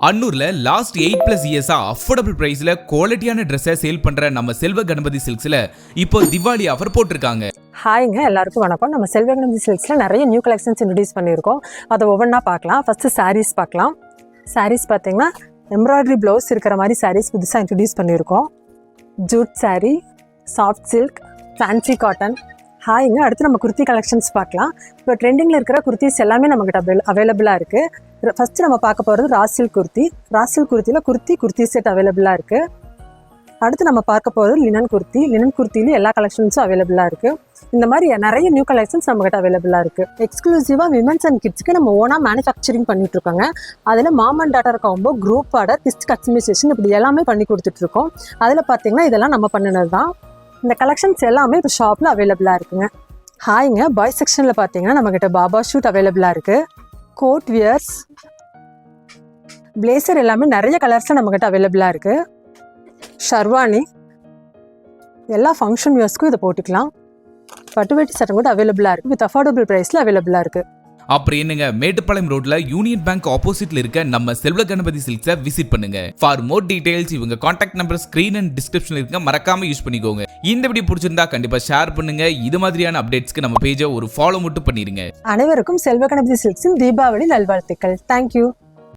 அன்னூர்ல last 8+ இயர்ஸா affordable பிரைஸ்ல குவாலிட்டியான ட்ரெஸ்ஸை சேல் பண்ற நம்ம செல்வ கணபதி சில்க்ஸ்ல இப்போ திவாலி ஆஃபர் போட்டிருக்காங்க. ஹாய்ங்க, எல்லாருக்கும் வணக்கம். நம்ம செல்வ கணபதி சில்க்ஸ்ல நிறைய நியூ கலெக்ஷன்ஸ் இன்ட்ரடியூஸ் பண்ணியிருக்கோம். அதை ஒவ்வொன்றா பார்க்கலாம். ஃபர்ஸ்ட் சாரீஸ் பார்க்கலாம். சாரீஸ் பார்த்தீங்கன்னா எம்ப்ராய்டரி ப்ளவுஸ் இருக்கிற மாதிரி சாரீஸ் புதுசாக இன்ட்ரடியூஸ் பண்ணியிருக்கோம். Jute saree, soft silk, fancy cotton. ஹாய்ங்க, அடுத்து நம்ம குர்த்தி கலெக்ஷன்ஸ் பார்க்கலாம். இப்போ ட்ரெண்டிங்கில் இருக்கிற குர்த்திஸ் எல்லாமே நம்மகிட்ட அவைலபிளாக இருக்குது. ஃபஸ்ட்டு நம்ம பார்க்க போகிறது ராசில் குர்த்தி. ராசில் குர்த்தியில் குர்த்தி செட் அவைலபிளாக இருக்குது. அடுத்து நம்ம பார்க்க போகிறது லினன் குர்த்தி. லினன் குர்த்திலையும் எல்லா கலெக்ஷன்ஸும் அவைலபிளாக இருக்குது. இந்த மாதிரி நிறைய நியூ கலெக்ஷன்ஸ் நம்மகிட்ட அவைலபிளாக இருக்குது. எக்ஸ்க்ளூசிவாக விமென்ஸ் அண்ட் கிட்ஸ்க்கு நம்ம ஓனாக மேனுஃபேக்சரிங் பண்ணிகிட்ருக்கோங்க. அதில் mom and daughter combo, group order, kids customization இப்படி எல்லாமே பண்ணி கொடுத்துட்ருக்கோம். அதில் பார்த்தீங்கன்னா இதெல்லாம் நம்ம பண்ணினது தான். இந்த கலெக்ஷன்ஸ் எல்லாமே இப்போ ஷாப்பில் அவைலபிளாக இருக்குங்க. ஹாய்ங்க, பாய்ஸ் செக்ஷனில் பார்த்தீங்கன்னா நம்மக்கிட்ட பாபா ஷூட் அவைலபிளாக இருக்குது. கோட் வியர்ஸ், பிளேசர் எல்லாமே நிறைய கலர்ஸில் நம்மக்கிட்ட அவைலபிளாக இருக்குது. ஷர்வானி, எல்லா ஃபங்க்ஷன் வியர்ஸ்க்கும் இதை போட்டுக்கலாம். பட்டுவேட்டி சட்டம் கூட அவைலபிளாக இருக்குது. வித் அஃபோர்டபுள் ப்ரைஸில் அவைலபிளாக இருக்குது. அப்புறம் என்னங்க, மேட்டுப்பாளையம் ரோட்ல யூனியன் பேங்க் ஆப்போசிட்ல இருக்க நம்ம செல்வ கணபதி சில்க்ஸை விசிட் பண்ணுங்க. ஃபார் மோர் டீடைல்ஸ் இவங்க கான்டாக்ட் நம்பர் ஸ்கிரீன் அண்ட் டிஸ்கிரிப்ஷன்ல இருக்க, மறக்காம யூஸ் பண்ணிக்கோங்க. இந்த வீடியோ பிடிச்சிருந்தா கண்டிப்பா ஷேர் பண்ணுங்க. இது மாதிரியான அப்டேட்ஸ்க்கு நம்ம பேஜை ஒரு ஃபாலோ மட்டும் பண்ணிருங்க. அனைவருக்கும் செல்வ கணபதி சில்க்ஸின் தீபாவளி நல்வாழ்த்துக்கள். தேங்க்யூ.